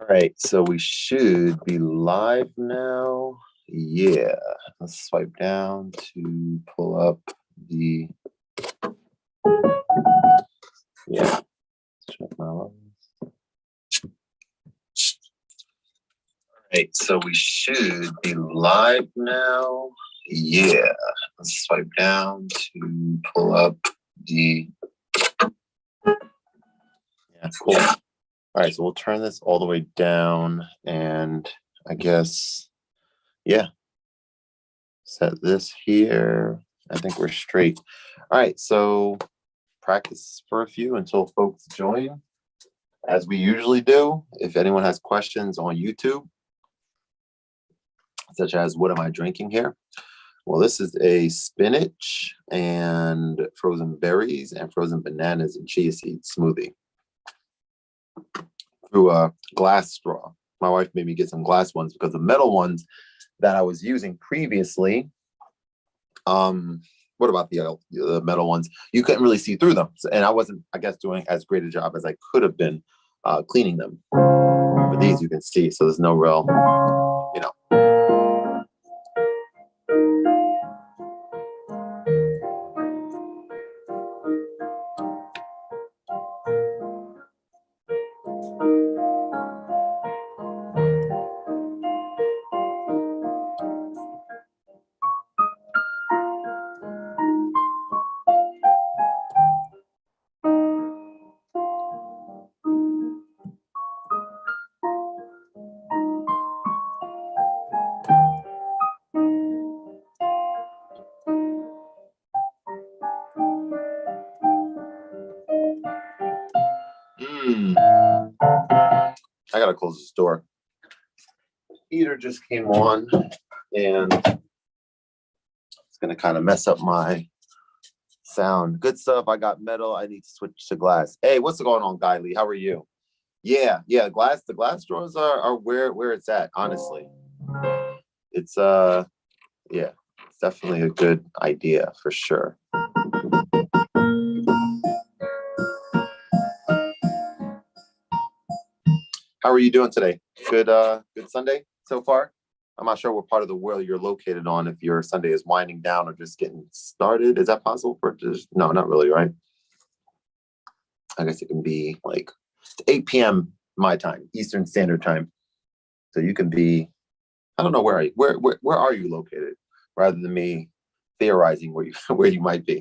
All right, so we should be live now. Yeah, let's swipe down to pull up the, yeah, check my lines. All right, so we should be live now. Yeah, let's swipe down to pull up the, yeah, cool. All right, so we'll turn this all the way down and I guess, yeah, set this here. I think we're straight. All right, so practice for a few until folks join, as we usually do. If anyone has questions on YouTube, such as what am I drinking here? Well, this is a spinach and frozen berries and frozen bananas and chia seed smoothie through a glass straw. My wife made me get some glass ones because the metal ones that I was using previously, what about the metal ones? You couldn't really see through them. And I wasn't, I guess, doing as great a job as I could have been cleaning them. But these you can see, so there's no real, you know. I gotta close this door. Heater just came on and it's gonna kind of mess up my sound. Good stuff. I got metal. I need to switch to glass. Hey, what's going on, Guy Lee? How are you? Yeah, the glass drawers are where it's at, honestly. It's yeah, it's definitely a good idea for sure. How are you doing today? Good Sunday so far? I'm not sure what part of the world you're located on, if your Sunday is winding down or just getting started. Is that possible? For just, no, not really, right? I guess it can be like 8 p.m. my time, Eastern Standard Time. So you can be, I don't know where are you located, rather than me theorizing where you might be.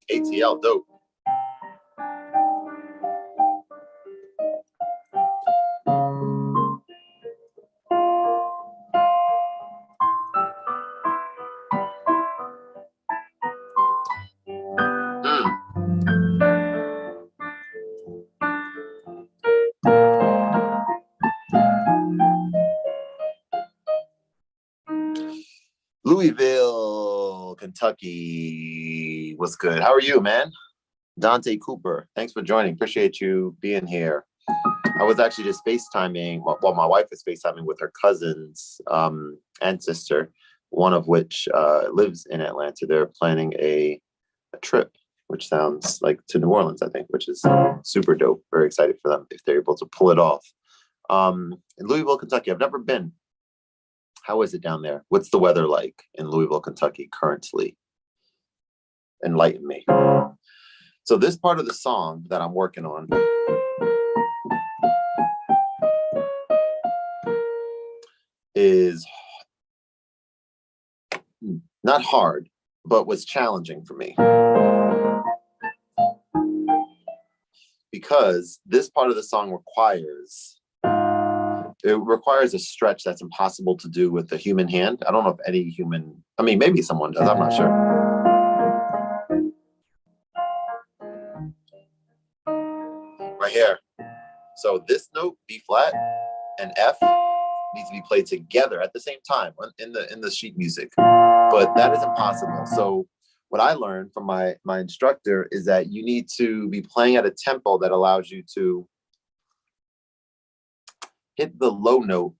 ATL, dope. Louisville, Kentucky. What's good? How are you, man? Dante Cooper, thanks for joining. Appreciate you being here. I was actually just FaceTiming, well, my wife is FaceTiming with her cousins and sister, one of which lives in Atlanta. They're planning a trip, which sounds like to New Orleans, I think, which is super dope. Very excited for them if they're able to pull it off. In Louisville, Kentucky, I've never been. How is it down there? What's the weather like in Louisville, Kentucky currently? Enlighten me. So this part of the song that I'm working on is not hard, but was challenging for me. Because this part of the song requires a stretch that's impossible to do with the human hand. I don't know if any human, I mean, maybe someone does, I'm not sure. here. So this note, B flat, and F needs to be played together at the same time in the sheet music, but that is impossible. So what I learned from my instructor is that you need to be playing at a tempo that allows you to hit the low note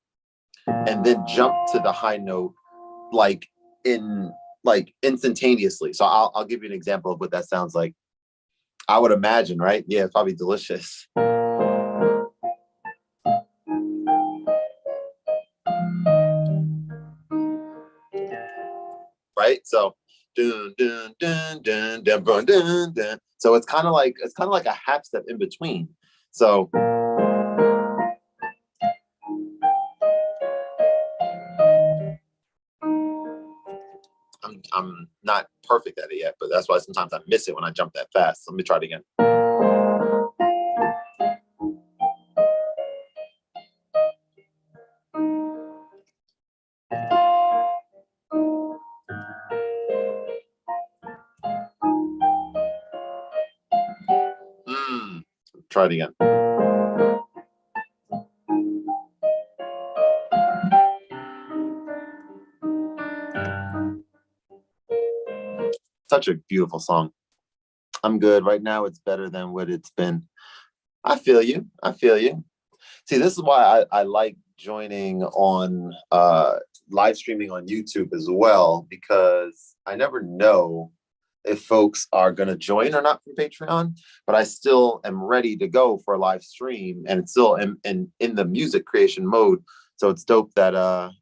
and then jump to the high note like instantaneously. So I'll give you an example of what that sounds like. I would imagine, right? Yeah, it's probably delicious. Right? So dun dun dun dun dun dun dun dun. So it's kind of like a half step in between. So I'm not perfect at it yet, but that's why sometimes I miss it when I jump that fast. Let me try it again. Try it again. Such a beautiful song. I'm good. Right now, it's better than what it's been. I feel you. I feel you. See, this is why I like joining on live streaming on YouTube as well, because I never know if folks are going to join or not from Patreon, but I still am ready to go for a live stream and it's still in the music creation mode. So it's dope that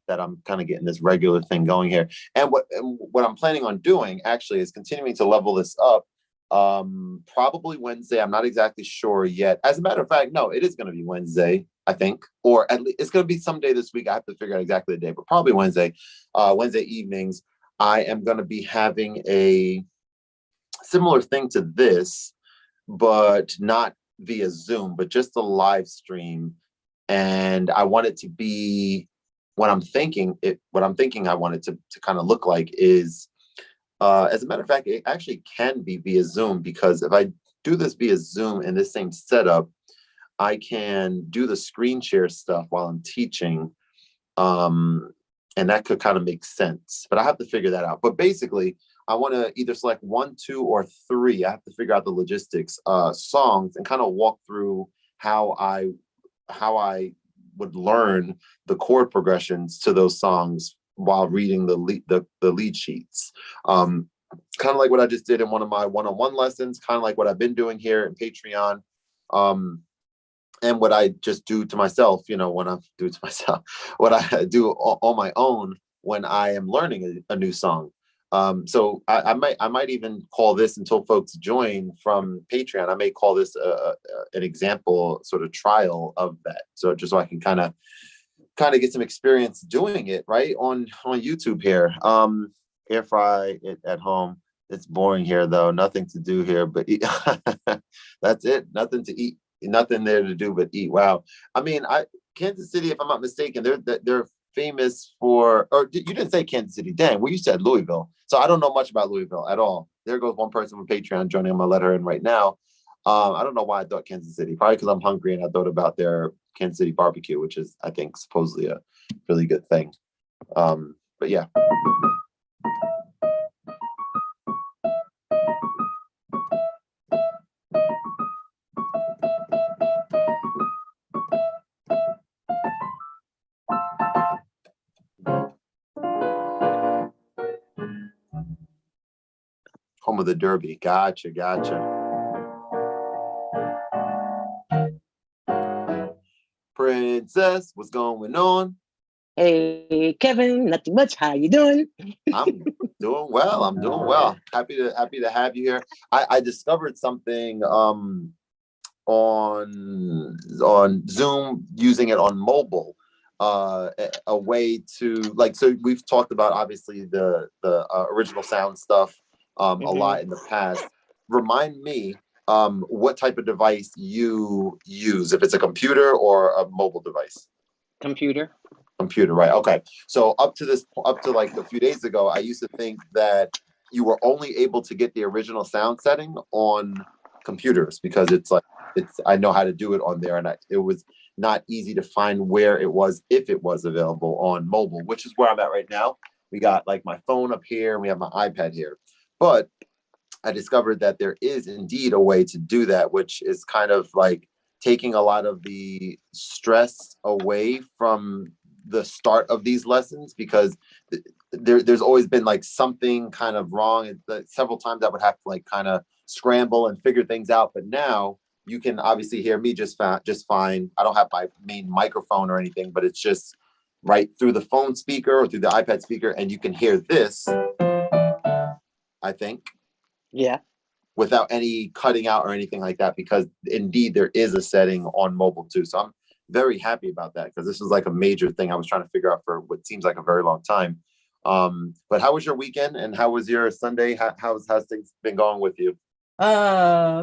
that I'm kind of getting this regular thing going here. And what I'm planning on doing actually is continuing to level this up. Probably Wednesday. I'm not exactly sure yet. As a matter of fact, no, it is going to be Wednesday, I think, or at least it's going to be someday this week. I have to figure out exactly the day, but probably Wednesday. Wednesday evenings, I am going to be having a similar thing to this, but not via Zoom, but just a live stream. And I want it to be what I'm thinking I want it to kind of look like is, as a matter of fact, it actually can be via Zoom, because if I do this via Zoom in this same setup, I can do the screen share stuff while I'm teaching. And that could kind of make sense, but I have to figure that out. But basically, I want to either select 1, 2, or 3. I have to figure out the logistics, songs, and kind of walk through how I would learn the chord progressions to those songs while reading the lead sheets. Kind of like what I just did in one of my one-on-one lessons, kind of like what I've been doing here in Patreon. And what I just do to myself, when I do to myself, what I do on my own when I am learning a new song. So I might even call this, until folks join from Patreon, I may call this an example sort of trial of that. So just so I can kind of get some experience doing it right on YouTube here. Air fry it at home. It's boring here though. Nothing to do here but eat. That's it. Nothing to eat. Nothing there to do but eat. Wow. I mean, Kansas City, if I'm not mistaken, they're famous for, or you didn't say Kansas City, dang, well, you said Louisville. So I don't know much about Louisville at all. There goes one person from Patreon joining. I'm gonna let her in right now. I don't know why I thought Kansas City, probably because I'm hungry and I thought about their Kansas City barbecue, which is, I think, supposedly a really good thing. But yeah. Home of the Derby. Gotcha. Princess, what's going on? Hey, Kevin, nothing much. How you doing? I'm doing well. Happy to have you here. I discovered something on Zoom, using it on mobile. A way to, so we've talked about obviously the original sound stuff a lot in the past. Remind me what type of device you use, if it's a computer or a mobile device. Computer, right? Okay. So up to like a few days ago, I used to think that you were only able to get the original sound setting on computers, because it's like I know how to do it on there, and it was not easy to find where it was, if it was available on mobile, which is where I'm at right now. We got like my phone up here, and we have my iPad here, but I discovered that there is indeed a way to do that, which is kind of like taking a lot of the stress away from the start of these lessons, because there's always been like something kind of wrong. And several times I would have to like kind of scramble and figure things out. But now you can obviously hear me just fine. I don't have my main microphone or anything, but it's just right through the phone speaker or through the iPad speaker, and you can hear this, I think, Yeah. without any cutting out or anything like that, because indeed there is a setting on mobile too. So I'm very happy about that, because this is like a major thing I was trying to figure out for what seems like a very long time. But how was your weekend, and how was your Sunday? How's things been going with you?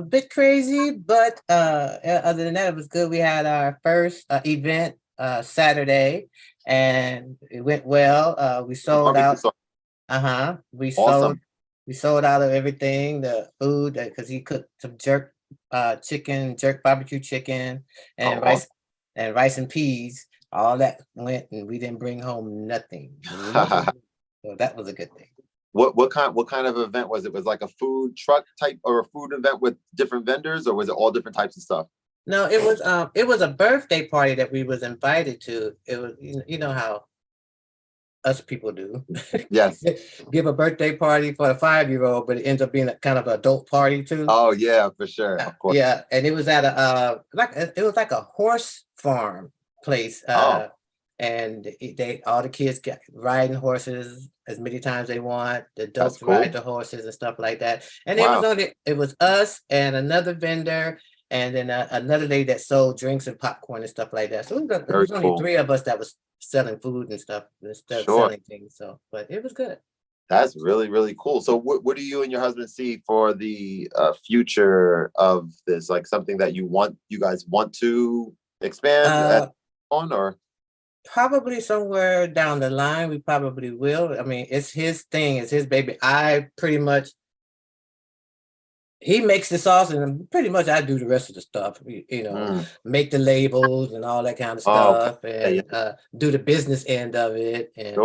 Bit crazy, but other than that, it was good. We had our first event Saturday, and it went well. We sold out. We Awesome. sold out of everything, the food, because he cooked some jerk barbecue chicken, and awesome. rice and peas. All that went, and we didn't bring home nothing. So that was a good thing. What kind of event was it? Was it like a food truck type or a food event with different vendors, or was it all different types of stuff? No, it was a birthday party that we was invited to. It was, you know how us people do. Yes. Give a birthday party for a 5-year-old, but it ends up being a kind of adult party too. Oh yeah, for sure. Of course. Yeah, and it was at it was like a horse farm place. And all the kids get riding horses as many times they want. The adults ride the horses and stuff like that. And it was us and another vendor, and then another lady that sold drinks and popcorn and stuff like that. So it was only 3 of us that was selling food and stuff instead of selling things. So, but it was good. That's really, really cool. So what do you and your husband see for the future of this? Like something that you guys want to expand on, or? Probably somewhere down the line, we probably will. I mean, it's his thing, it's his baby. He makes the sauce, and pretty much I do the rest of the stuff. Make the labels and all that kind of stuff, and do the business end of it, and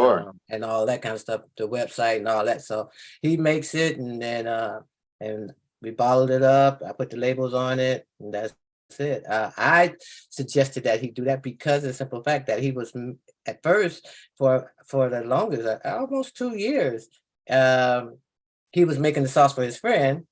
all that kind of stuff, the website and all that. So he makes it, and then and we bottled it up. I put the labels on it, and that's it. I suggested that he do that because of the simple fact that he was at first for the longest, almost 2 years. He was making the sauce for his friend,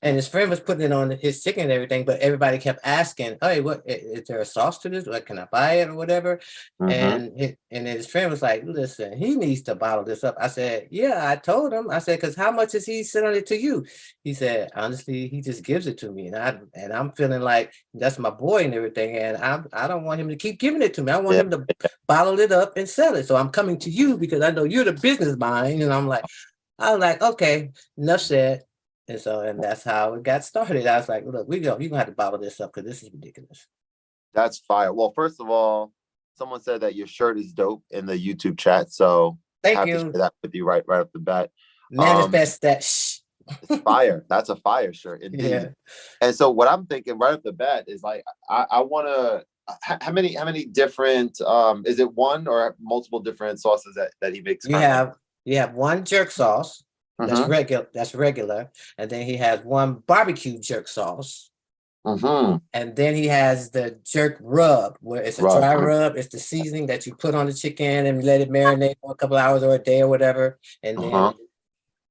and his friend was putting it on his chicken and everything, but everybody kept asking, "Hey, what is there a sauce to this? Like, can I buy it or whatever?" And his friend was like, "Listen, he needs to bottle this up." I said, "Yeah," I told him. I said, "Because how much is he selling it to you?" He said, "Honestly, he just gives it to me, and I'm feeling like that's my boy and everything, and I don't want him to keep giving it to me. I want him to bottle it up and sell it. So I'm coming to you because I know you're the business mind." And I was like, okay, enough said. And that's how it got started. I was like, look, you're gonna have to bottle this up because this is ridiculous. That's fire. Well, first of all, someone said that your shirt is dope in the YouTube chat, so thank you. To share that with you right off the bat. Manifest that. It's fire. That's a fire shirt indeed. Yeah. And so what I'm thinking right off the bat is like I want to. How many different? Is it one or multiple different sauces that he makes? You have one jerk sauce. That's regular. And then he has one barbecue jerk sauce. And then he has the jerk rub, where it's a dry rub. It's the seasoning that you put on the chicken and let it marinate for a couple hours or a day or whatever. And then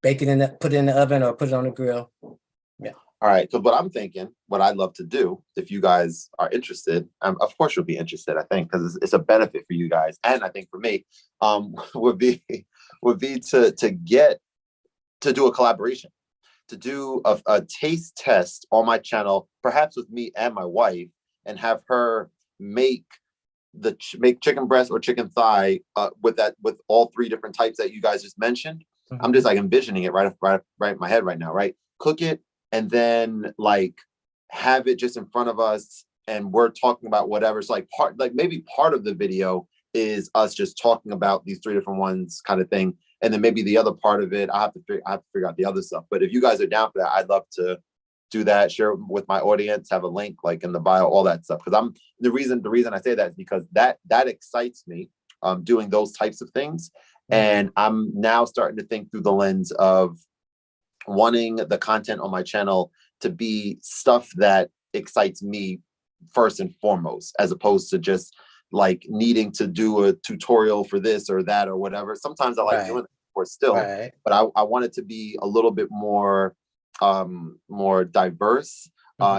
bake it put it in the oven or put it on the grill. Yeah. All right. So what I'm thinking, what I'd love to do, if you guys are interested, of course you'll be interested, I think, because it's a benefit for you guys. And I think for me, would be to do a collaboration, to do a taste test on my channel, perhaps with me and my wife, and have her make chicken breast or chicken thigh with all 3 different types that you guys just mentioned. I'm just like envisioning it right in my head right now, right? Cook it and then like have it just in front of us, and we're talking about whatever. So maybe part of the video is us just talking about these 3 different ones, kind of thing. And then maybe the other part of it, I have to figure out the other stuff. But if you guys are down for that, I'd love to do that, share it with my audience, have a link like in the bio, all that stuff. Because the reason I say that is because that excites me, doing those types of things. And I'm now starting to think through the lens of wanting the content on my channel to be stuff that excites me first and foremost, as opposed to just like needing to do a tutorial for this or that or whatever. Sometimes I like doing it for still, but I want it to be a little bit more more diverse,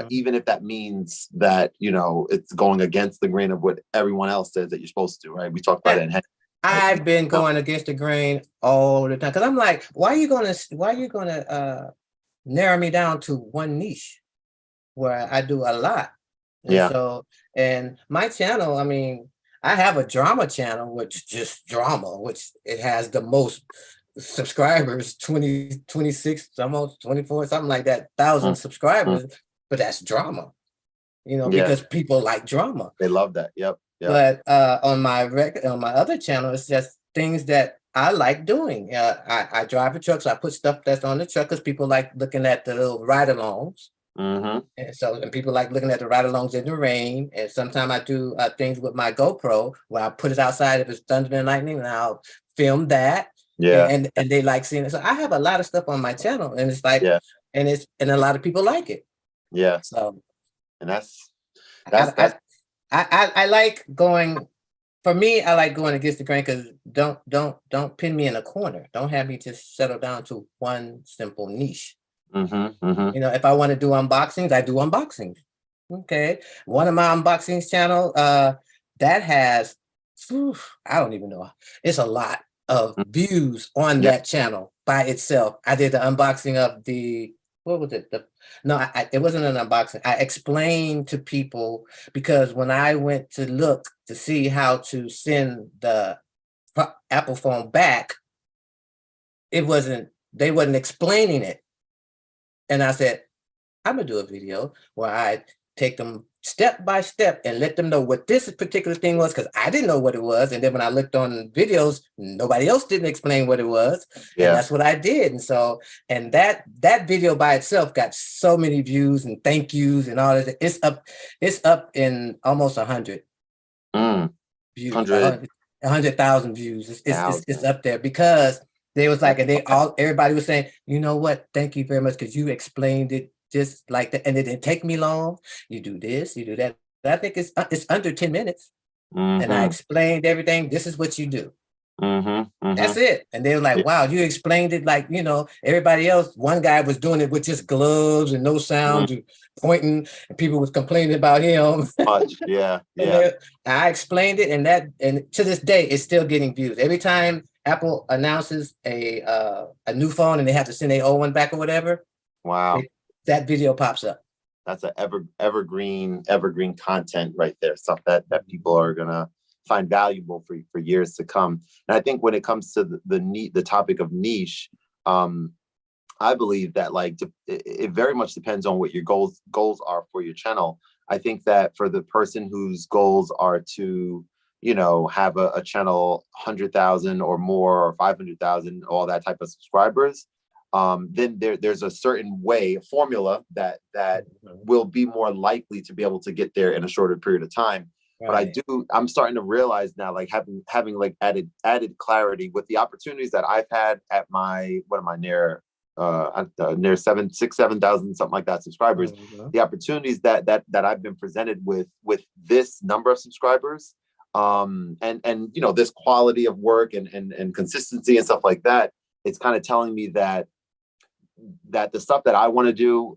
even if that means that, you know, it's going against the grain of what everyone else says that you're supposed to, right? We talked about it in I've been going against the grain all the time, because I'm like, why are you gonna narrow me down to one niche where I do a lot? And so, and my channel, I mean, I have a drama channel, which just drama, which it has the most subscribers, 20, 26, almost 24, something like that, 1,000 subscribers, but that's drama, you know, because people like drama. They love that. Yep. But on my other channel, it's just things that I like doing. I drive a truck, so I put stuff that's on the truck because people like looking at the little ride-alongs. And people like looking at the ride-alongs in the rain. And sometimes I do things with my GoPro where I put it outside if it's thunder and lightning, and I'll film that. And they like seeing it. So I have a lot of stuff on my channel, and it's like, and a lot of people like it. So, and that's I like going. For me, I like going against the grain, because don't pin me in a corner. Don't have me just settle down to one simple niche. You know, if I want to do unboxings, I do unboxings. Okay, one of my unboxings channel that has, I don't even know, it's a lot of views on that channel by itself. I did the unboxing of the, what was it? It wasn't an unboxing. I explained to people, because when I went to look to see how to send the Apple phone back, they wasn't explaining it. And I said, I'm gonna do a video where I take them step by step and let them know what this particular thing was, because I didn't know what it was. And then when I looked on videos, nobody else didn't explain what it was. And that's what I did. And so, and that video by itself got so many views and thank yous and all that. It's up in almost 100 views, 100,000 views. It's up there, because they was like, and everybody was saying, you know what? Thank you very much, because you explained it just like that, and it didn't take me long. You do this, you do that. But I think it's under 10 minutes, and I explained everything. This is what you do. That's it. And they were like, wow, you explained it like, you know, everybody else. One guy was doing it with just gloves and no sound, and pointing, and people was complaining about him. I explained it, and to this day, it's still getting views. Every time Apple announces a new phone and they have to send their old one back or whatever, that video pops up. That's an evergreen content right there. Stuff that people are gonna find valuable for years to come. And I think when it comes to the topic of niche, I believe that like it very much depends on what your goals are for your channel. I think that for the person whose goals are to, you know, have a channel 100,000 or more, or 500,000, all that type of subscribers, then there's a certain a formula that will be more likely to be able to get there in a shorter period of time. But I'm starting to realize now, like having like added clarity with the opportunities that I've had at my, what am I near 7,000, something like that subscribers, the opportunities that I've been presented with this number of subscribers, and you know, this quality of work and consistency and stuff like that, it's kind of telling me that the stuff that I want to do,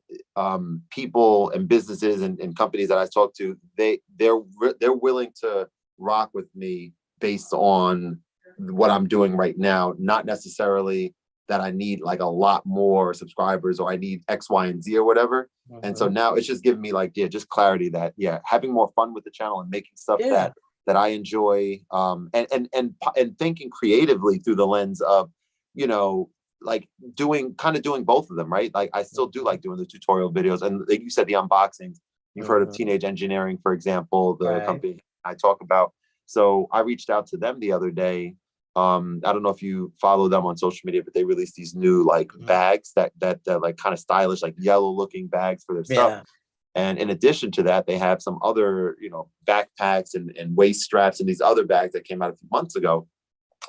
people and businesses and companies that I talk to, they're willing to rock with me based on what I'm doing right now, not necessarily that I need like a lot more subscribers or I need X, Y, and Z or whatever. And so now it's just giving me like, just clarity that, having more fun with the channel and making stuff that I enjoy, and thinking creatively through the lens of, you know, like doing both of them, right? Like I still do like doing the tutorial videos, and like you said, the unboxings. You've heard of Teenage Engineering, for example, the company I talk about. So I reached out to them the other day I don't know if you follow them on social media, but they released these new like bags that like kind of stylish, like yellow looking bags for their stuff. And in addition to that, they have some other, you know, backpacks and waist straps and these other bags that came out a few months ago.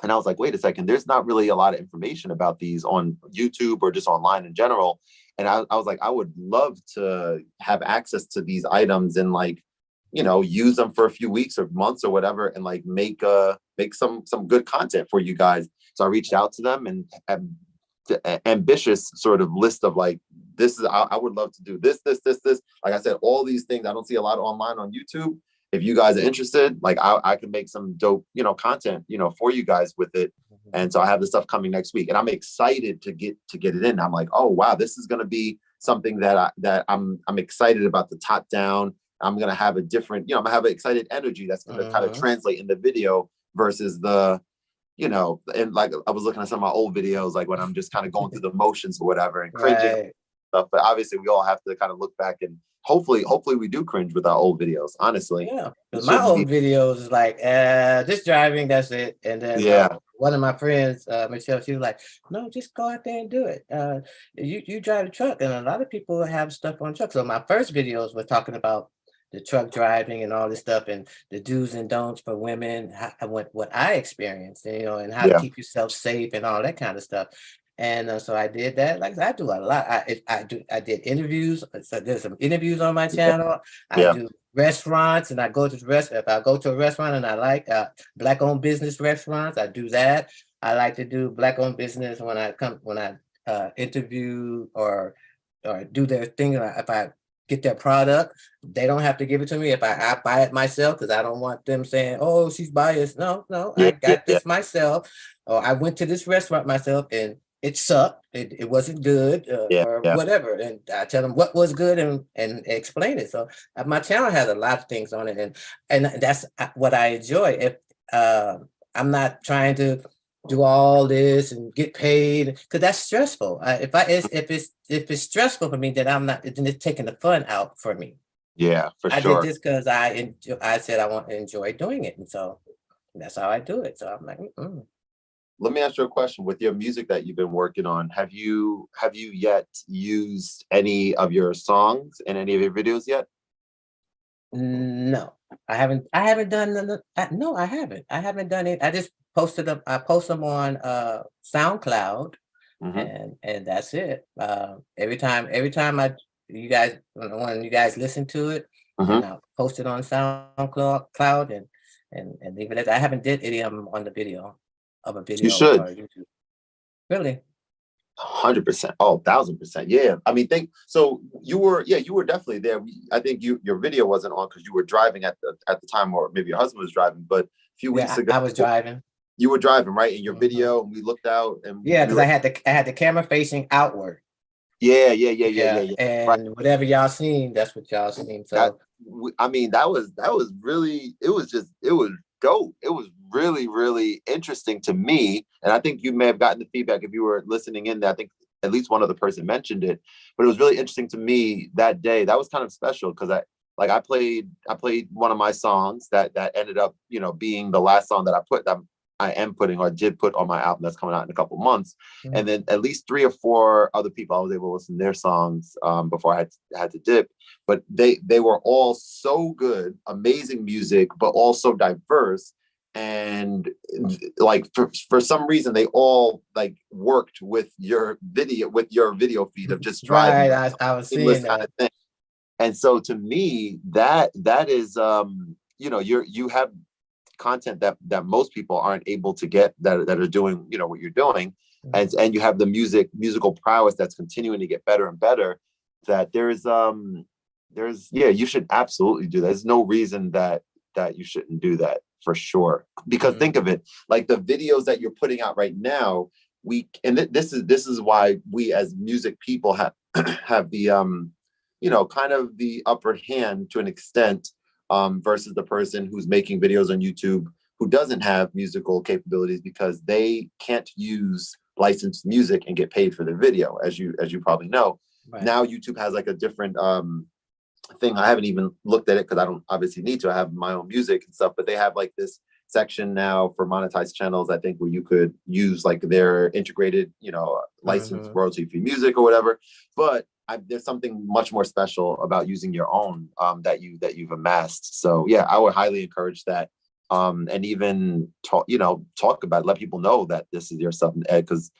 And I was like, wait a second, there's not really a lot of information about these on YouTube or just online in general. And I was like, I would love to have access to these items and like, you know, use them for a few weeks or months or whatever, and like make some good content for you guys. So I reached out to them and had the ambitious sort of list of like, this is, I would love to do this. Like I said, all these things I don't see a lot online on YouTube. If you guys are interested, like I can make some dope, you know, content, you know, for you guys with it. And so I have this stuff coming next week, and I'm excited to get it in. I'm like, oh wow, this is going to be something that I'm excited about. The top down, I'm going to have a different, you know, I'm gonna have an excited energy that's going to kind of translate in the video versus the, you know, and like I was looking at some of my old videos, like when I'm just kind of going through the motions or whatever and cringing stuff. But obviously we all have to kind of look back, and hopefully we do cringe with our old videos, honestly. Yeah, my old videos is like, just driving, that's it. And then one of my friends, Michelle, she was like, no, just go out there and do it. You drive a truck, and a lot of people have stuff on trucks. So my first videos were talking about the truck driving and all this stuff, and the do's and don'ts for women, what I experienced, you know, and how to keep yourself safe and all that kind of stuff. And so I did that. Like I do a lot. I did interviews. So there's some interviews on my channel. I do restaurants, and I go to the restaurant. If I go to a restaurant and I like Black-owned business restaurants, I do that. I like to do Black-owned business when I interview or do their thing. If I get their product, they don't have to give it to me. If I buy it myself, because I don't want them saying, oh, she's biased. No, I got this myself. Or I went to this restaurant myself and it sucked. It wasn't good or whatever. And I tell them what was good and explain it. So my channel has a lot of things on it, and that's what I enjoy. If I'm not trying to do all this and get paid, because that's stressful. If it's stressful for me, then then it's taking the fun out for me. Yeah, for sure. I did this because I said I want to enjoy doing it, and so that's how I do it. So I'm like, Let me ask you a question. With your music that you've been working on, have you yet used any of your songs in any of your videos yet? No, I haven't done no, I haven't. I haven't done it. I just posted them. I post them on SoundCloud, and that's it. Every time when you guys listen to it, and I'll post it on SoundCloud and leave it at that. I haven't did any of them on the video of a video. You should. Or YouTube. Really? 100%. Oh, 1,000%. Yeah. I mean, you were definitely there. I think your video wasn't on because you were driving at the time, or maybe your husband was driving. But a few weeks ago, I was driving. You were driving, right? In your video, and we looked out, and because I had the camera facing outward. Yeah. And right. Whatever y'all seen, that's what y'all seen. So I mean, that was really, it was dope. It was really, really interesting to me. And I think you may have gotten the feedback if you were listening in there. I think at least one other person mentioned it, but it was really interesting to me that day. That was kind of special because I played one of my songs that ended up, you know, being the last song that I did put on my album that's coming out in a couple months. And then at least 3 or 4 other people I was able to listen to their songs before I had to dip. But they were all so good, amazing music, but also diverse. And like for some reason they all like worked with your video feed of just driving. Right, I was seeing that. Kind of thing. And so to me, that is you know, you have content that most people aren't able to get that are doing, you know, what you're doing. And you have the musical prowess that's continuing to get better and better. That there's you should absolutely do that. There's no reason that you shouldn't do that, for sure. Because think of it, like the videos that you're putting out right now, this is why we as music people have the you know, kind of the upper hand to an extent, versus the person who's making videos on YouTube who doesn't have musical capabilities, because they can't use licensed music and get paid for their video, as you probably know. Right. Now YouTube has like a different thing. I haven't even looked at it because I don't obviously need to. I have my own music and stuff, but they have like this section now for monetized channels, I think, where you could use like their integrated, you know, licensed royalty free music or whatever. But there's something much more special about using your own that you've amassed. So yeah, I would highly encourage that. And even talk about it, let people know that this is your stuff, because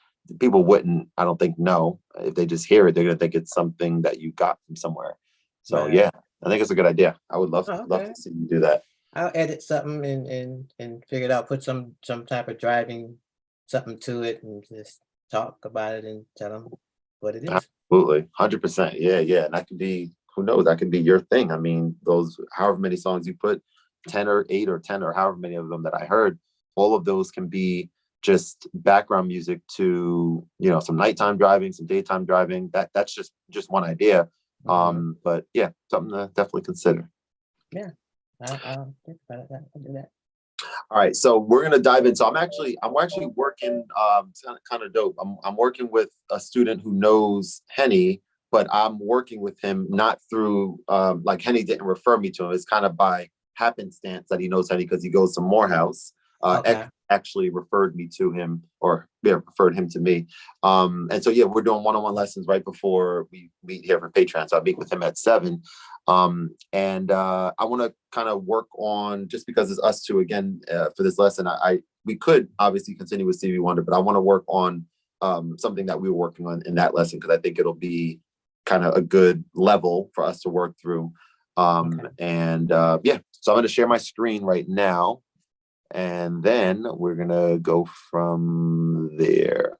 people wouldn't, I don't think, know. If they just hear it, they're gonna think it's something that you got from somewhere. So yeah, I think it's a good idea. I would love to see you do that. I'll edit something and figure it out, put some type of driving something to it, and just talk about it and tell them what it is. Absolutely, 100%. Yeah, and that could be, who knows, that could be your thing. I mean, those however many songs you put, 10 or 8 or 10 or however many of them that I heard, all of those can be just background music to, you know, some nighttime driving, some daytime driving. That's just one idea. But yeah, something to definitely consider. Yeah, I'll think about it. I'll do that. All right, so we're gonna dive in. So I'm actually working kind of dope. I'm working with a student who knows Henny, but I'm working with him not through like Henny didn't refer me to him. It's kind of by happenstance that he knows Henny because he goes to Morehouse. Actually referred me to him, or referred him to me. And so yeah, we're doing one-on-one lessons right before we meet here for Patreon. So I'll meet with him at 7. And I want to kind of work on, just because it's us two again for this lesson. We could obviously continue with Stevie Wonder, but I want to work on something that we were working on in that lesson, because I think it'll be kind of a good level for us to work through. And yeah, so I'm going to share my screen right now, and then we're going to go from there.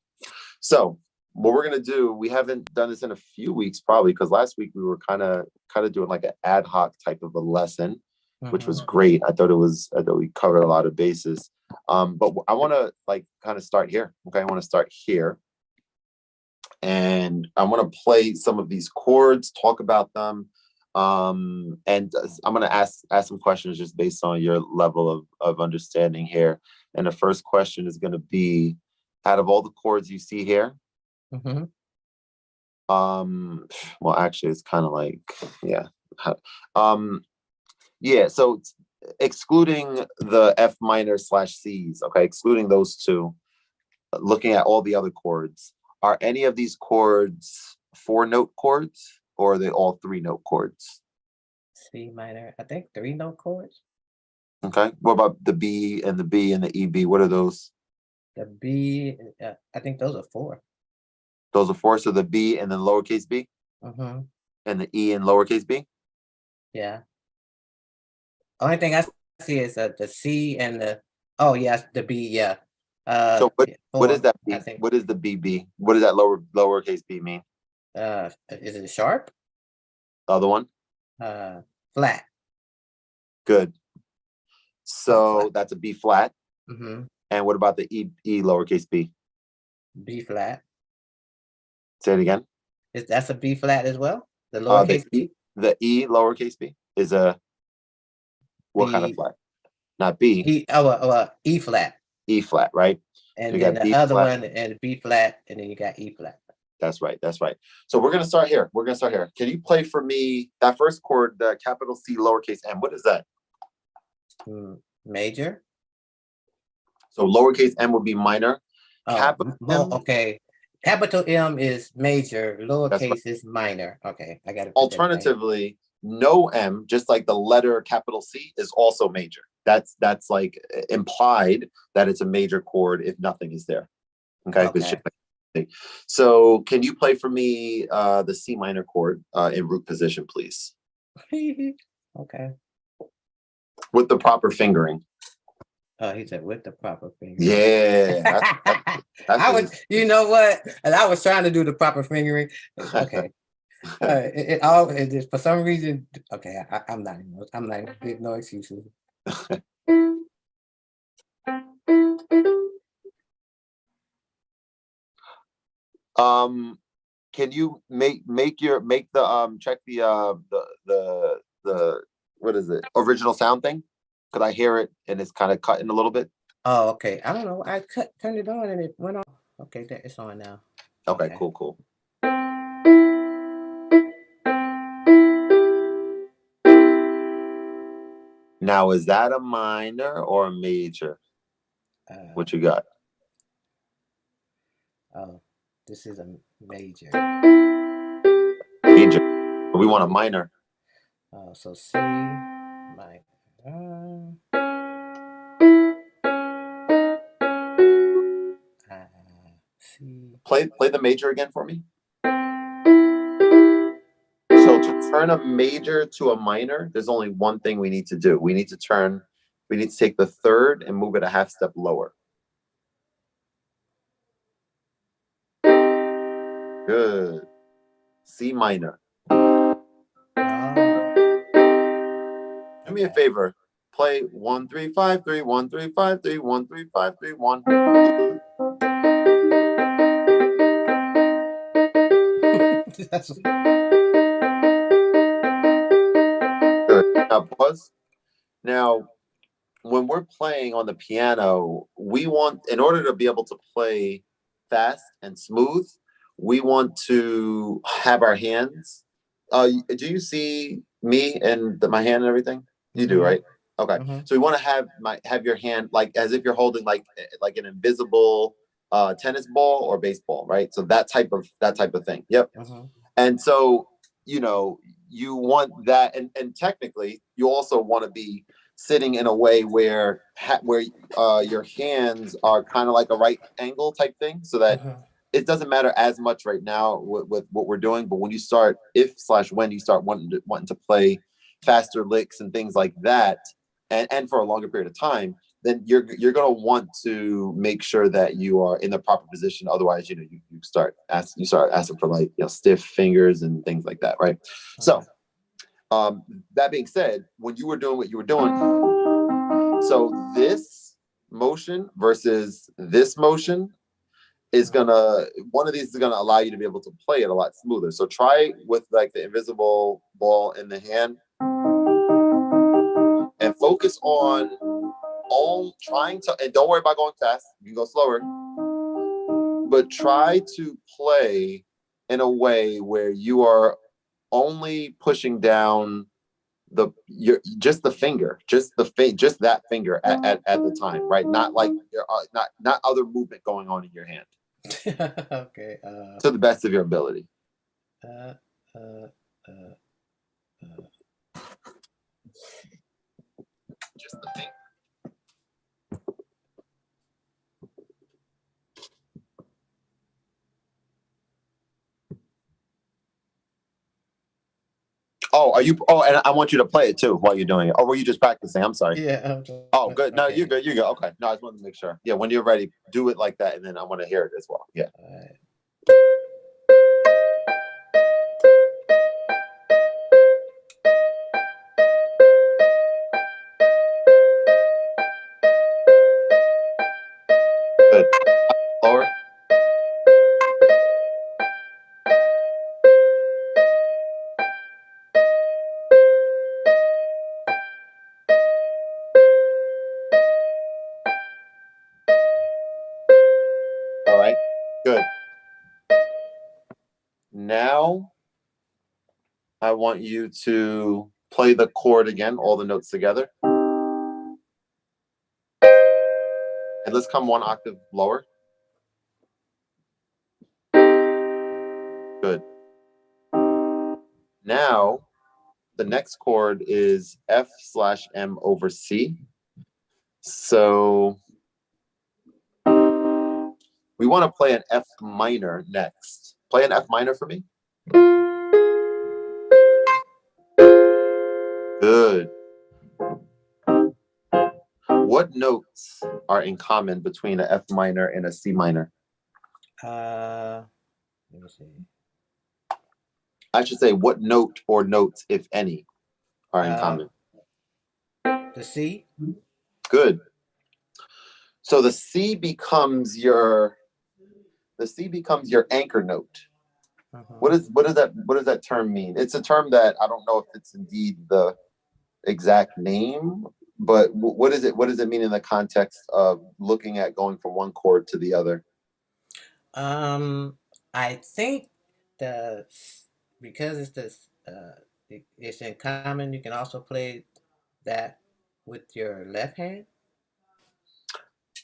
So what we're going to do, we haven't done this in a few weeks, probably because last week we were kind of doing like an ad hoc type of a lesson, which was great. I thought we covered a lot of bases. But I want to like kind of start here. Okay, I want to start here, and I want to play some of these chords, talk about them. And I'm going to ask some questions just based on your level of understanding here. And the first question is going to be, out of all the chords you see here, well, actually, it's kind of like, so excluding the F minor / C's, okay, excluding those two, looking at all the other chords, are any of these chords 4-note chords, or are they all 3-note chords? C minor, I think 3-note chords. Okay, what about the B and the B and the EB? What are those? The B, I think those are 4. Those are 4, so the B and then lowercase b? And the E and lowercase b? Yeah. Only thing I see is the C and the B, yeah. So what is that B? What is the BB? What does that lowercase b mean? Is it sharp? The other one? Flat. Good. So flat. that's a B flat. And what about the E lowercase b? B flat. Say it again. That's a B flat as well? The lowercase b? The E lowercase b is a what kind of flat? Not B. E flat. E flat, right? And then the other one, and B flat, and then you got E flat. That's right. So we're going to start here. Can you play for me that first chord, the capital C lowercase m? What is that? Major. So lowercase m would be minor. Capital M, okay. Capital M is major, lowercase is minor. Okay, I got it. Alternatively, no M, just like the letter capital C, is also major. That's like implied that it's a major chord if nothing is there. Okay. So can you play for me the C minor chord in root position, please? Okay. With the proper fingering. He said with the proper fingering. Yeah. You know what? And I was trying to do the proper fingering. Okay. It for some reason. Okay, I'm not no excuses. Can you make the check the what is it, original sound thing? Because I hear it and it's kind of cutting a little bit. Oh, okay. I don't know. I turned it on and it went off. Okay, it's on now. Okay. Cool. Now, is that a minor or a major? What you got? Oh, this is a major. Major. We want a minor. So C minor. C. Play the major again for me. So to turn a major to a minor, there's only one thing we need to do. We need to take the third and move it a half step lower. Good. C minor. Do me a favor. Play 1 3 5 3 1 3 5 3 1 3 5 3 1. Good. Now pause. Now, when we're playing on the piano, we want, in order to be able to play fast and smooth, we want to have our hands. Do you see me and my hand and everything? You do, right? Okay. So we want to have your hand like as if you're holding like an invisible tennis ball or baseball, right? So that type of thing. Yep. And so, you want that, and technically, you also want to be sitting in a way where your hands are kind of like a right angle type thing, so that it doesn't matter as much right now with what we're doing. But when you start, when you start wanting to play faster licks and things like that, and for a longer period of time, then you're going to want to make sure that you are in the proper position. Otherwise, you start asking for like stiff fingers and things like that, right? So that being said, when you were doing what you were doing, so this motion versus this motion is one of these is gonna allow you to be able to play it a lot smoother. So try with like the invisible ball in the hand and focus on and don't worry about going fast. You can go slower, but try to play in a way where you are only pushing down just that finger at the time, right? Not like not other movement going on in your hand. Okay. To the best of your ability. Just the thing. Oh, are you? Oh, and I want you to play it too while you're doing it. Or were you just practicing? I'm sorry. Yeah. Oh, good. No, you're good. You're good. Okay. No, I just wanted to make sure. Yeah, when you're ready, do it like that, and then I want to hear it as well. Yeah. All right. Good. Lower. All right. Good. Now, I want you to play the chord again, all the notes together. And let's come one octave lower. Good. Now, the next chord is F/M over C. So we want to play an F minor next. Play an F minor for me. Good. What notes are in common between an F minor and a C minor? Let me see. I should say what note or notes, if any, are in common? The C. Good. So the C becomes your anchor note. What does that term mean? It's a term that I don't know if it's indeed the exact name, but what does it mean in the context of looking at going from one chord to the other? I think because it's this it's in common, you can also play that with your left hand?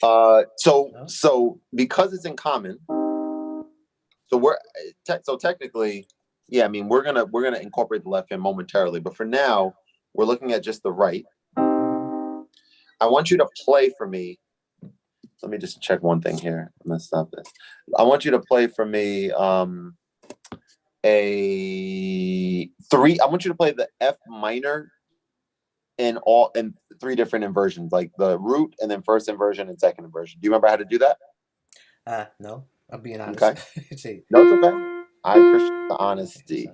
So because it's in common, so technically, yeah, I mean we're gonna incorporate the left hand momentarily, but for now we're looking at just the right. I want you to play for me. Let me just check one thing here. I'm gonna stop this. I want you to play for me I want you to play the F minor in 3 different inversions, like the root and then first inversion and second inversion. Do you remember how to do that? No, I'm being honest. Okay. See. No, it's okay. I appreciate the honesty.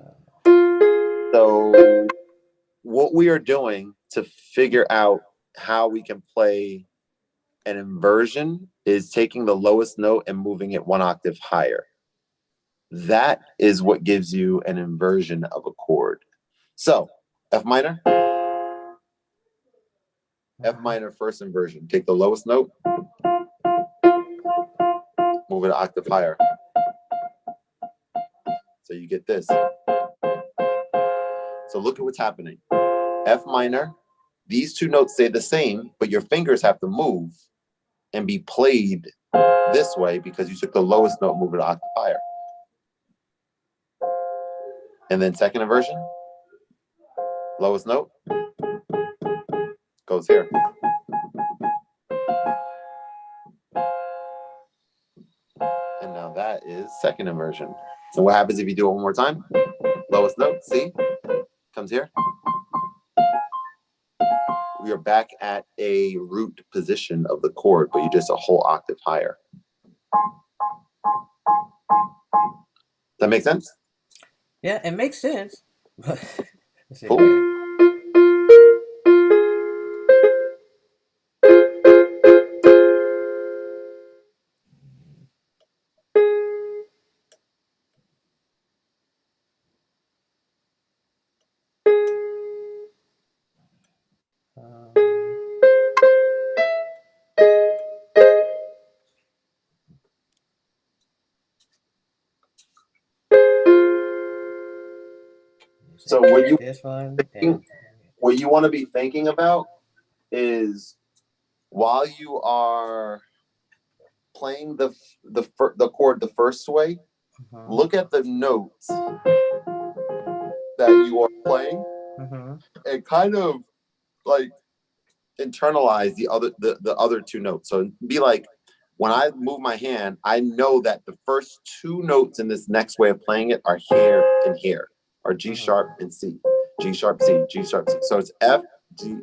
So what we are doing to figure out how we can play an inversion is taking the lowest note and moving it 1 octave higher. That is what gives you an inversion of a chord. So F minor, F minor first inversion. Take the lowest note, move it an octave higher. So you get this. So look at what's happening. F minor, these 2 notes stay the same, but your fingers have to move and be played this way because you took the lowest note, move it an octave higher. And then second inversion, lowest note goes here. And now that is second inversion. And what happens if you do it one more time? Lowest note, C, comes here. We are back at a root position of the chord, but you're just a whole octave higher. Does that make sense? Yeah, it makes sense. Cool. So what you want to be thinking about is while you are playing the chord the first way, look at the notes that you are playing and kind of like internalize the other 2 notes. So be like, when I move my hand, I know that the first 2 notes in this next way of playing it are here and here, are G sharp and C, G sharp, C, G sharp, C. So it's F, G.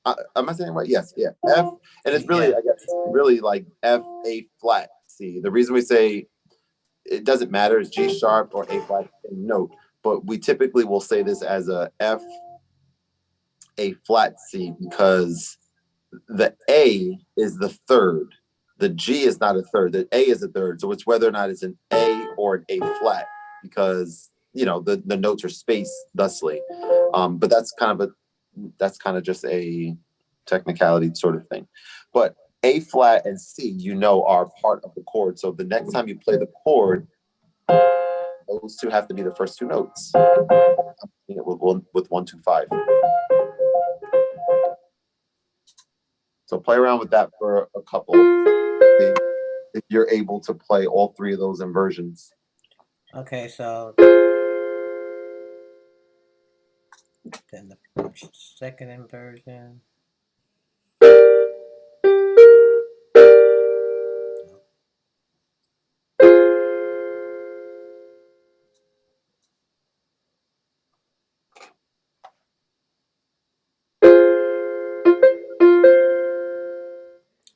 Am I saying right? Yes, yeah. F, and it's really, I guess, really like F, A flat, C. The reason we say it doesn't matter is G sharp or A flat note, but we typically will say this as a F, A flat, C, because the A is the third. The G is not a third. The A is a third. So it's whether or not it's an A or an A flat, because the notes are spaced thusly. But that's kind of just a technicality sort of thing. But A flat and C, are part of the chord. So the next time you play the chord, those 2 have to be the first 2 notes. I'm playing it with 1, 2, 5. So play around with that for a couple. If you're able to play all 3 of those inversions. Okay, so then the second inversion.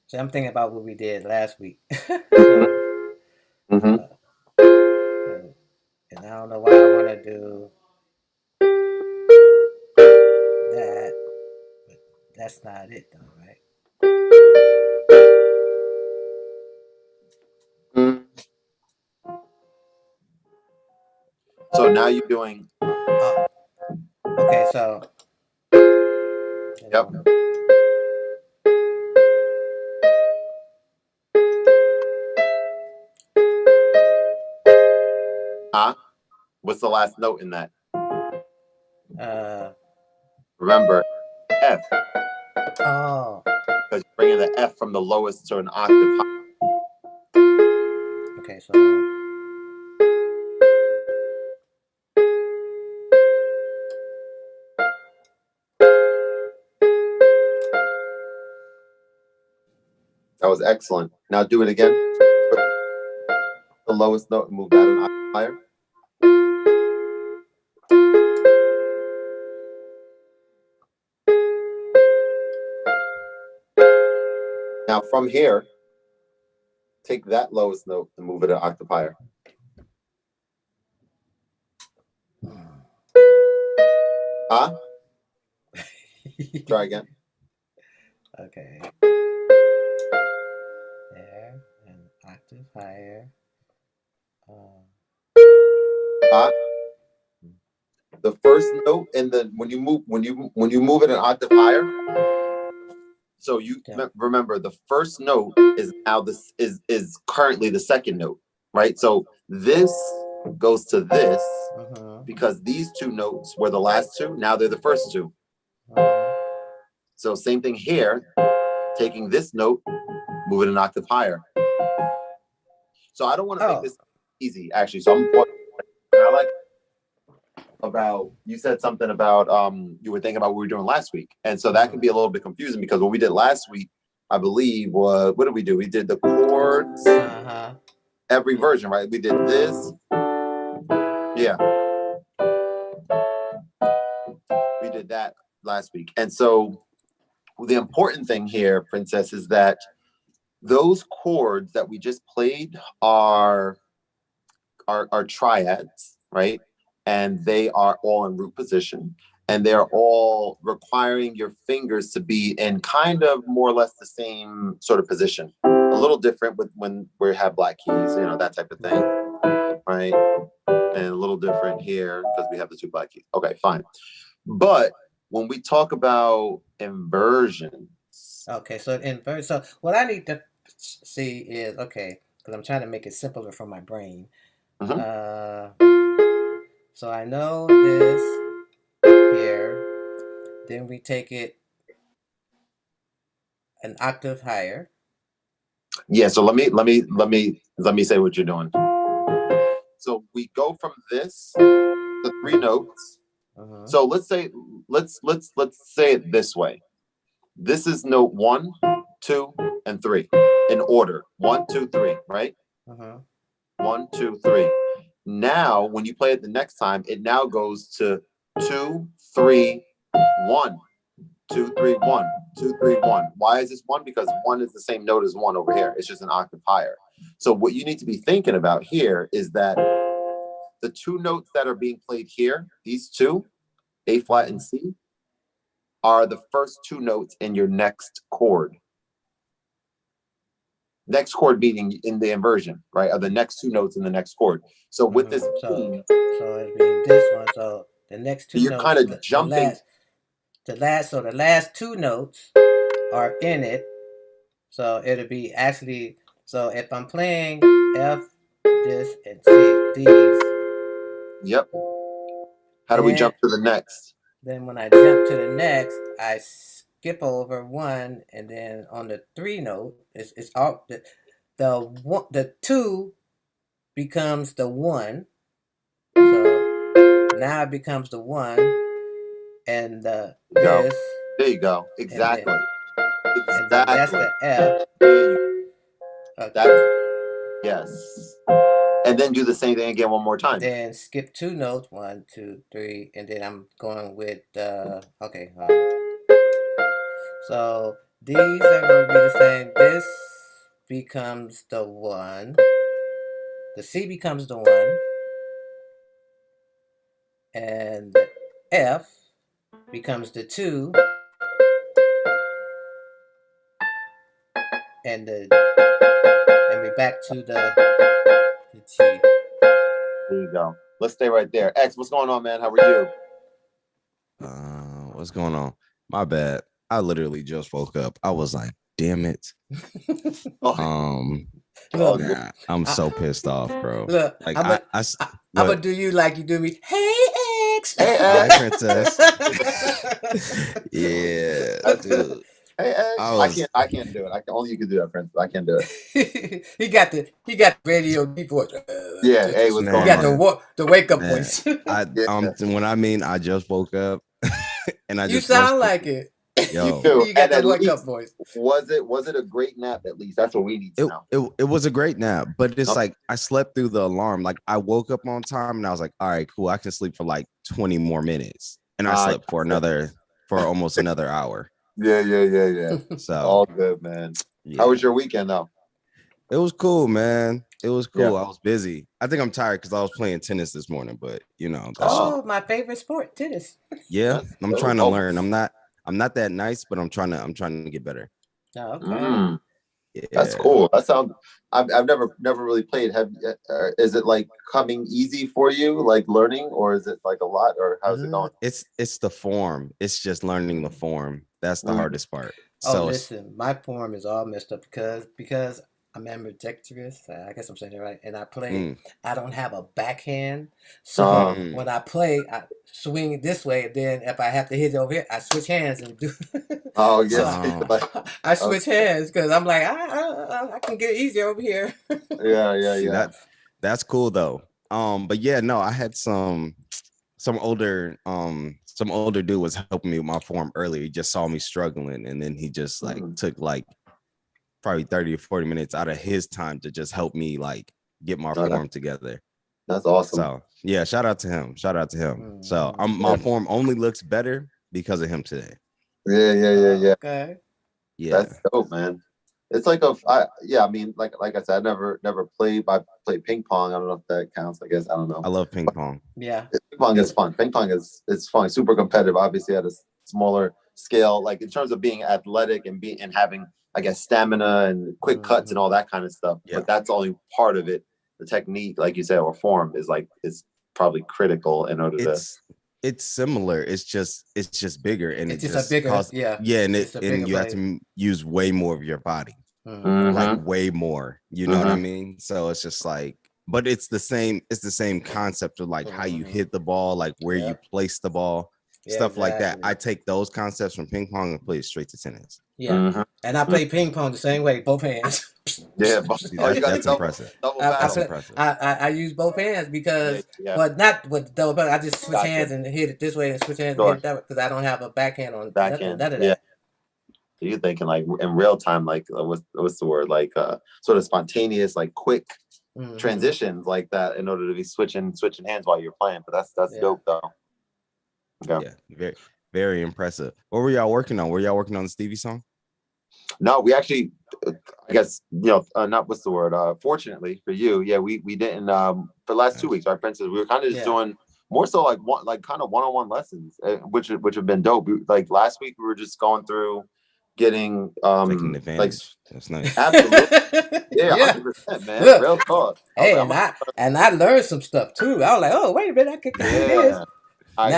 So I'm thinking about what we did last week. And I don't know why I want to do that, but that's not it though, right? So now you're doing. Okay, so. Yep. What's the last note in that? Uh. Remember, F. Oh. Because you're bringing the F from the lowest to an octave higher. Okay, so. That was excellent. Now do it again. The lowest note and move that an octave higher. Now from here, take that lowest note and move it an octave higher. Huh? Try again. Okay. There, an octave higher. The first note and then when you move it an octave higher. So you remember the first note is now this is currently the second note, right? So this goes to this because these two notes were the last two. Now they're the first two. So same thing here, taking this note, move it an octave higher. So I don't want to make this easy, actually. So I like about, you said something about, you were thinking about what we were doing last week. And so that can be a little bit confusing because what we did last week, I believe, was, what did we do? We did the chords, every version, right? We did this. Yeah. We did that last week. And so the important thing here, Princess, is that those chords that we just played are triads, right? And they are all in root position, and they're all requiring your fingers to be in kind of more or less the same sort of position. A little different with when we have black keys, that type of thing, right? And a little different here because we have the two black keys. Okay, fine. But when we talk about inversions. Okay, so inversion. So what I need to see is, okay, because I'm trying to make it simpler for my brain. So I know this here, then we take it an octave higher. Yeah, so let me say what you're doing. So we go from this to three notes. So let's say it this way. This is note 1, 2, and 3 in order. 1, 2, 3, right? 1, 2, 3. Now, when you play it the next time, it now goes to 2, 3, 1, 2, 3, 1, 2, 3, 1. Why is this 1? Because 1 is the same note as 1 over here. It's just an octave higher. So what you need to be thinking about here is that the two notes that are being played here, these two, A flat and C, are the first two notes in your next chord. Next chord meaning in the inversion, right? Are the next two notes in the next chord. So with this, so it'd be this one. So the next two you're notes, kind of jumping. The last two notes are in it. So it'll be actually. So if I'm playing F, this, and C, these. Yep. How do we jump to the next? Then when I jump to the next, I skip over 1, and then on the 3 note, it's all the 2 becomes the 1. So now it becomes the 1, and this. There you go. Exactly. And then that's the F. Okay. Yes. And then do the same thing again one more time. Then skip 2 notes, 1, 2, 3, and then I'm going with okay. So these are going to be the same. This becomes the 1. The C becomes the 1. And the F becomes the 2. And we're back to the T. There you go. Let's stay right there. X, what's going on, man? How are you? What's going on? My bad. I literally just woke up. I was like, damn it. Look, I'm so pissed off, bro. Look, like I'm gonna do you like you do me. Hey, X. Hi, Princess. Yeah, dude. Hey, I I was can't do it. Only you can do that, Prince. I can't do it. he got the radio deep voice. Yeah. Hey, what's He going got on? man, the wake up man. voice. Yeah. When I mean I just woke up and I You just brushed sound my like it. You yo. do. You got And the at wake up least voice. was it a great nap? At least that's what we need to know. It was a great nap, but it's Oh, like I slept through the alarm. Like I woke up on time and I was like, all right, cool. I can sleep for like 20 more minutes. And I slept for almost another hour. Yeah. So All good, man. How yeah, was your weekend though? it was cool, man. It was Yeah. cool. I was busy. I think I'm tired because I was playing tennis this morning, but you know, that's Oh, Oh, my favorite sport, tennis. yeah, that's I'm dope. trying to Oh, learn. I'm not that nice, but I'm trying to get better. Oh, okay. mm, that's Yeah. cool. That sounds. I've never really played. Is it like coming easy for you, like learning, or is it like a lot, or how's it going? It's the form. It's just learning the form. That's the Mm. hardest part. Oh, So it's listen, my form is all messed up because I'm ambidextrous. I guess I'm saying it right. And I play. mm, I don't have a backhand, so Uh, when mm. I play, I swing this way. Then if I have to hit it over here, I switch hands and do. oh yeah, So Oh, like I switch okay, hands because I'm like I can get easier over here. see yeah. that's cool though. But yeah, no, I had some older dude was helping me with my form earlier. He just saw me struggling, and then he just like Mm, took like probably 30 or 40 minutes out of his time to just help me like get my no, form together. that's awesome. So yeah, shout out to him. Shout out to him. So Mhm. my form only looks better because of him today. Yeah. Okay. Yeah, That's dope, man. It's like yeah. I mean, like I said, I never played. I played ping pong. I don't know if that counts. I guess I don't know. I love ping pong. Yeah. Ping pong is fun. Ping pong is fun. Super competitive. Obviously, at a smaller scale, like in terms of being athletic and having, I guess, stamina and quick cuts and all that kind of stuff. Yeah, But that's only part of it. The technique, like you said, or form is probably critical in order to. it's similar. It's just bigger, and It's it just a just bigger, costs. yeah. Yeah, It's just a bigger and you have play. to use way more of your body, like Mhm. Mm-hmm. way more. You know what I mean? So it's just like, but it's the same. It's the same concept of like how you Mhm. hit the ball, like where you Yep. place the ball, Yeah, stuff like that. exactly. I take those concepts from ping pong and play it straight to tennis. Yeah. Mm-hmm. And I play ping pong the same way, both hands. Yeah. But, See, oh, you got the that's impressive. double I That's paddle. play. impressive. I use both hands Yeah. because, Yeah. but not with the double. But I just switch Gotcha. hands and hit it this way and switch hands and Sure. hit it that way because I don't have a backhand on Backhand. none of Yeah. that. So you're thinking like in real time, like what's the word? Like sort of spontaneous, like quick Mhm. transitions like that in order to be switching hands while you're playing. But that's Yeah. dope though. Okay. Yeah, very impressive. What were y'all working on? Were y'all working on the Stevie song? No, we actually, I guess not what's the word? Fortunately for you, yeah, we didn't for the last 2 Nice. weeks. Our princess, we were kind of just Yeah. doing more so like kind of one-on-one lessons, which have been dope. Like last week, we were just going through getting Taking like advantage. That's nice. absolutely. Yeah, Yeah. 100%, man. Look. Real talk. I was Hey, like, and I learned some stuff too. I was like, oh, wait a minute, I can do this. yeah. All right,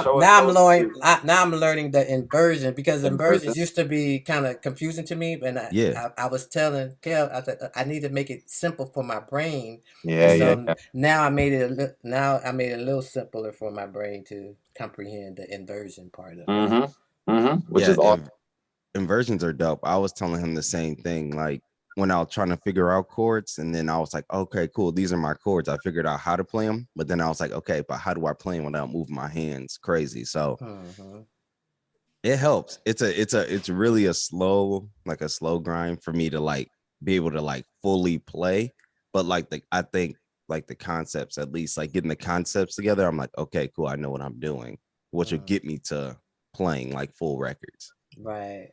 show us. Now I'm learning the inversion because Inversion. inversions used to be kind of confusing to me. And Yeah. I was telling Kel, I said I need to make it simple for my brain. Yeah, And so yeah. now I made it a little simpler for my brain to comprehend the inversion part of it. Which Yeah, is awesome. Inversions are dope. I was telling him the same thing. Like when I was trying to figure out chords, and then I was like, okay, cool. These are my chords. I figured out how to play them, but then I was like, okay, but how do I play them without moving my hands crazy? So it helps. It's really a slow grind for me to like be able to like fully play. But like I think like the concepts, at least like getting the concepts together, I'm like, okay, cool. I know what I'm doing, which will get me to playing like full records. Right.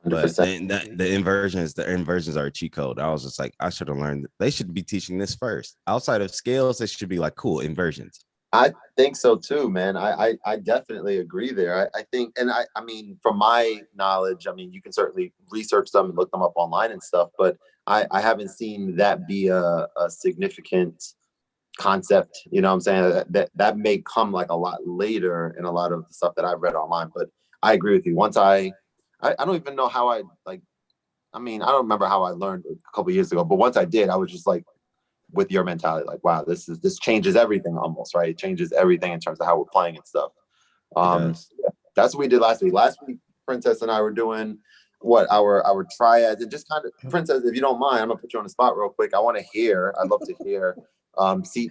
But 100%. the inversions are a cheat code. I was just like, I should have learned. They should be teaching this first. Outside of scales, they should be like, cool, inversions. I think so too, man. I definitely agree there. I think, and I mean, from my knowledge, I mean, you can certainly research them and look them up online and stuff, but I haven't seen that be a significant concept. You know what I'm saying? That may come like a lot later in a lot of the stuff that I've read online, but I agree with you. Once I don't even know how I like, I mean, I don't remember how I learned a couple years ago, but once I did, I was just like, with your mentality, like, wow, this changes everything almost, right? It changes everything in terms of how we're playing and stuff. It does. That's what we did last week. Last week, Princess and I were doing our triads, and just kind of, Princess, if you don't mind, I'm gonna put you on the spot real quick. I'd love to hear C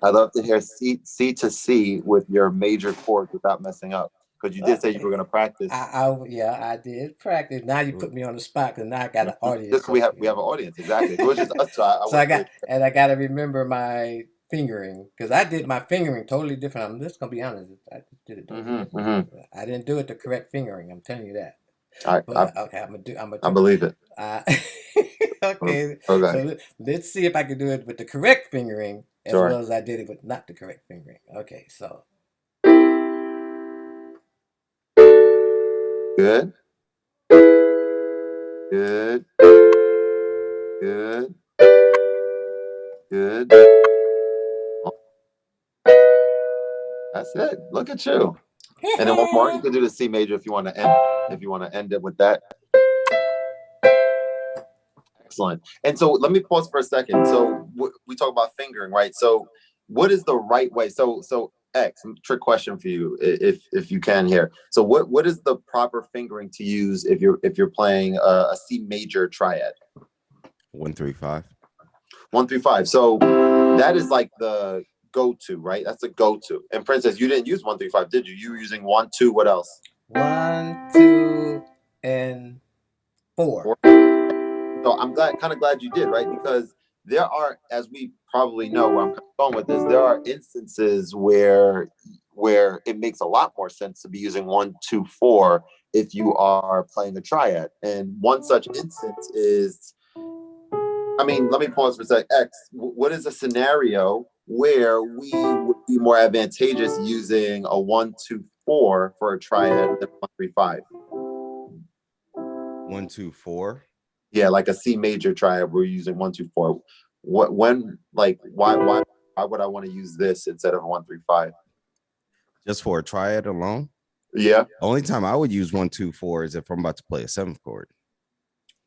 I'd love to hear C to C with your major chords without messing up, because you did say you were gonna practice. I did practice. Now you put me on the spot because now I got an audience. Just we have an audience, exactly. It was just us, so I got to remember my fingering, because I did my fingering totally different. I'm just gonna be honest. I just did it totally different. I didn't do it the correct fingering. I'm telling you that. Okay, I'm gonna. I believe it. Okay, so let's see if I can do it with the correct fingering as well as I did it with not the correct fingering. Okay, so good, good, good, good. That's it. Look at you. And then one more. You can do the C major if you want to end. If you want to end it with that. Excellent. And so let me pause for a second. So we talk about fingering, right? So what is the right way? So X, trick question for you, if you can here. So what is the proper fingering to use if you're playing a C major triad? 1 3 5. 1 3 5. So that is like the go-to, right? That's a go-to. And Princess, you didn't use 1 3 5, did you? You were using 1 2. What else? 1 2 and 4. So I'm kind of glad you did, right? Because there are, as we probably know, where I'm going with this, there are instances where it makes a lot more sense to be using 1 2 4 if you are playing a triad. And one such instance is, I mean, let me pause for a sec. X, what is a scenario where we would be more advantageous using a 1 2 4 for a triad than 1 3 5? 1 2 4. Yeah, like a C major triad, we're using 1 2 4. Why would I want to use this instead of 1 3 5? Just for a triad alone? Yeah. Only time I would use 1 2 4 is if I'm about to play a 7th chord.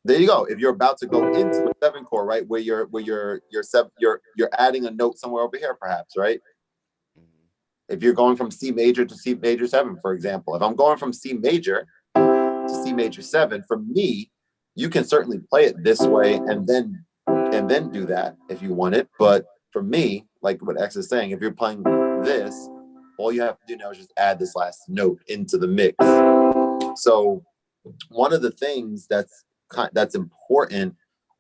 There you go. If you're about to go into a 7th chord, right, where you're adding a note somewhere over here, perhaps, right? If you're going from C major to C major 7, for example, if I'm going from C major to C major 7, for me, you can certainly play it this way and then do that if you want it. But for me, like what X is saying, if you're playing this, all you have to do now is just add this last note into the mix. So one of the things that's important,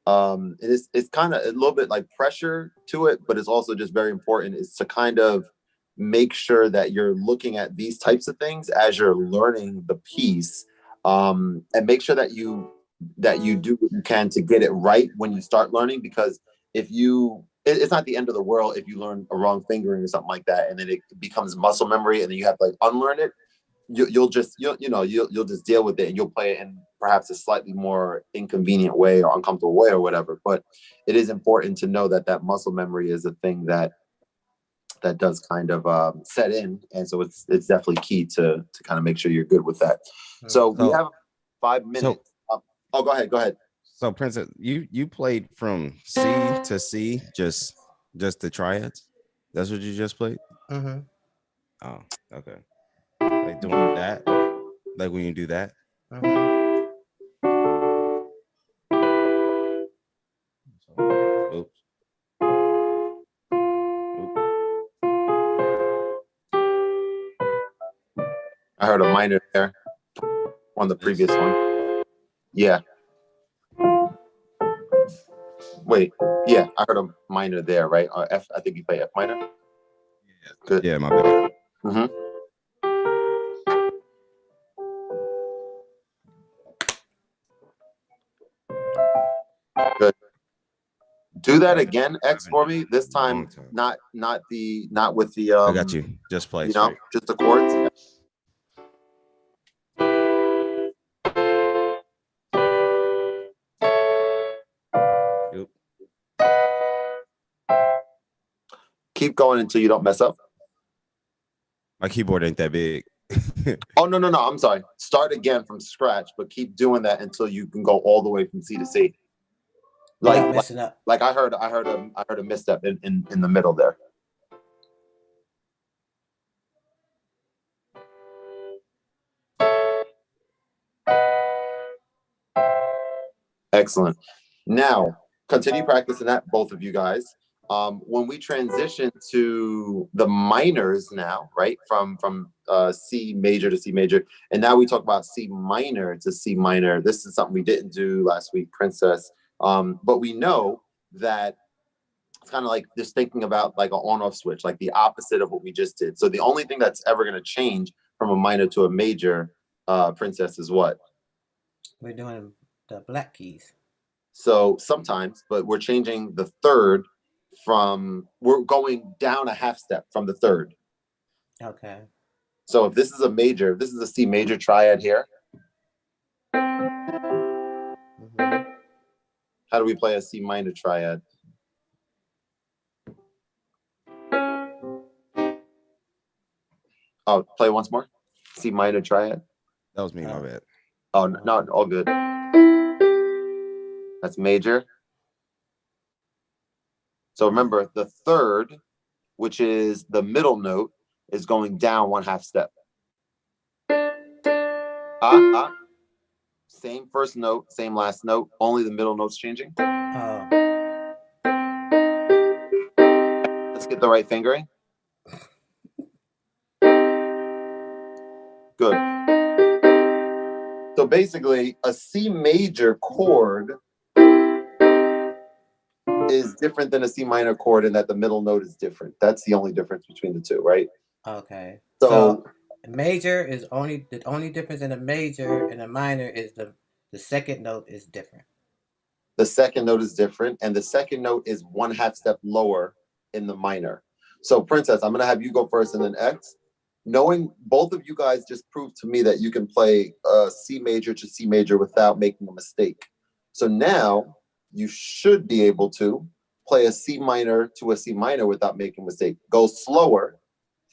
and it's kind of a little bit like pressure to it, but it's also just very important, is to kind of make sure that you're looking at these types of things as you're learning the piece, and make sure that you do what you can to get it right when you start learning, because it's not the end of the world if you learn a wrong fingering or something like that, and then it becomes muscle memory, and then you have to like unlearn it. You'll just deal with it, and you'll play it in perhaps a slightly more inconvenient way or uncomfortable way or whatever. But it is important to know that muscle memory is a thing that does kind of set in, and so it's definitely key to kind of make sure you're good with that. So we have 5 minutes. Go ahead. So Princess, you played from C to C, just the triads? That's what you just played? Mm-hmm. Oh, okay. Like doing that, like when you do that. Oops. I heard a minor there on the previous one. Yeah. Wait. Yeah, I heard a minor there, right? F. I think you play F minor. Yeah. Good. Yeah, my bad. Mm-hmm. Good. Do that again, X, for me. This time, not with the. I got you. Just play. Just the chords. Yep. Keep going until you don't mess up. My keyboard ain't that big. Oh no! I'm sorry. Start again from scratch, but keep doing that until you can go all the way from C to C. Like messing up. Like I heard a misstep in the middle there. Excellent. Now, continue practicing that, both of you guys. When we transition to the minors now, right, from C major to C major, and now we talk about C minor to C minor. This is something we didn't do last week, Princess. But we know that it's kind of like just thinking about like an on-off switch, like the opposite of what we just did. So the only thing that's ever going to change from a minor to a major, Princess, is what? We're doing the black keys. So sometimes, but we're changing the third we're going down a half step from the third. Okay. So if this is a major, this is a C major triad here. Mm-hmm. How do we play a C minor triad? Oh, play once more. C minor triad. That was me, my bad. Oh, no, all good. That's major. So remember, the third, which is the middle note, is going down one half step. Same first note, same last note, only the middle note's changing. Let's get the right fingering. Good. So basically, a C major chord is different than a C minor chord in that the middle note is different. That's the only difference between the two, right? Okay. So major is the only difference in a major and a minor is the second note is different. The second note is different, and the second note is one half step lower in the minor. So Princess, I'm gonna have you go first and then X. Knowing both of you guys just proved to me that you can play C major to C major without making a mistake. So now you should be able to play a C minor to a C minor without making a mistake. Go slower,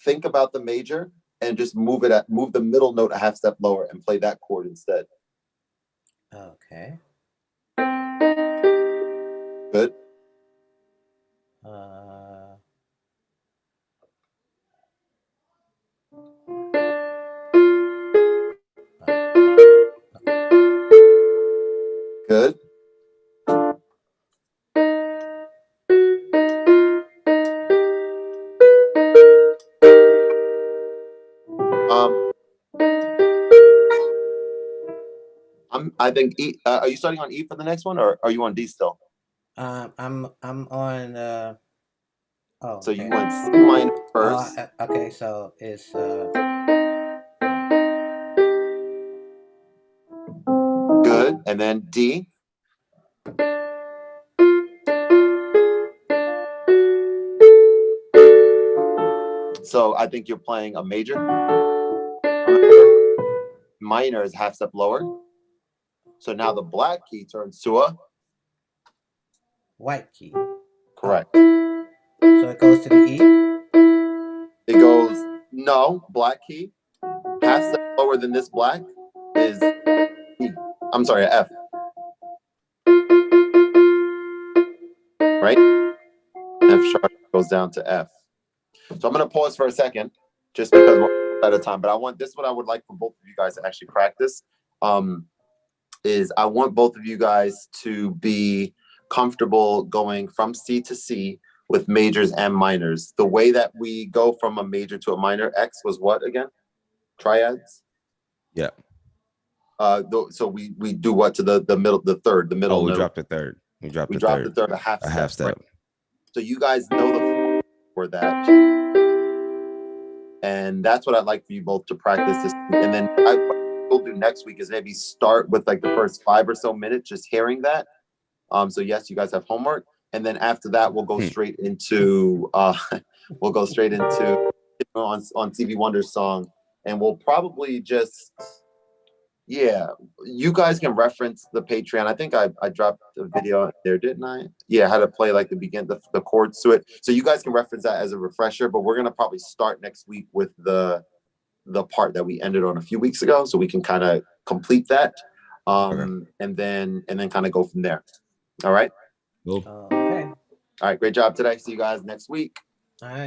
think about the major, and just move the middle note a half step lower and play that chord instead. Okay. Good. Good. I think E. Are you starting on E for the next one, or are you on D still? I'm on. Oh. So okay. you went C minor first. Okay, so it's. Good, and then D. So I think you're playing a major. Minor is half step lower. So now the black key turns to a white key. Correct. So it goes to the E? It goes, no, black key. Half step lower than this black is E. I'm sorry, F. Right? F sharp goes down to F. So I'm going to pause for a second just because we're out of time. But this is what I would like for both of you guys to actually practice. Is I want both of you guys to be comfortable going from C to C with majors and minors. The way that we go from a major to a minor, X was what again? Triads? Yeah. So we do what to the middle, the third, the middle note. We dropped the third. We dropped the third, a half step. Right? Step. So you guys know the for that. And that's what I'd like for you both to practice this week. And then what we'll do next week is maybe start with like the first 5 or so minutes, just hearing that. So yes, you guys have homework. And then after that, we'll go straight into on TV Wonder's song. And we'll probably just, you guys can reference the Patreon. I think I dropped a video there, didn't I? Yeah, how to play like the chords to it. So you guys can reference that as a refresher, but we're gonna probably start next week with the part that we ended on a few weeks ago, so we can kind of complete that. And then kind of go from there. All right. Cool. Okay. All right, great job today. See you guys next week. All right.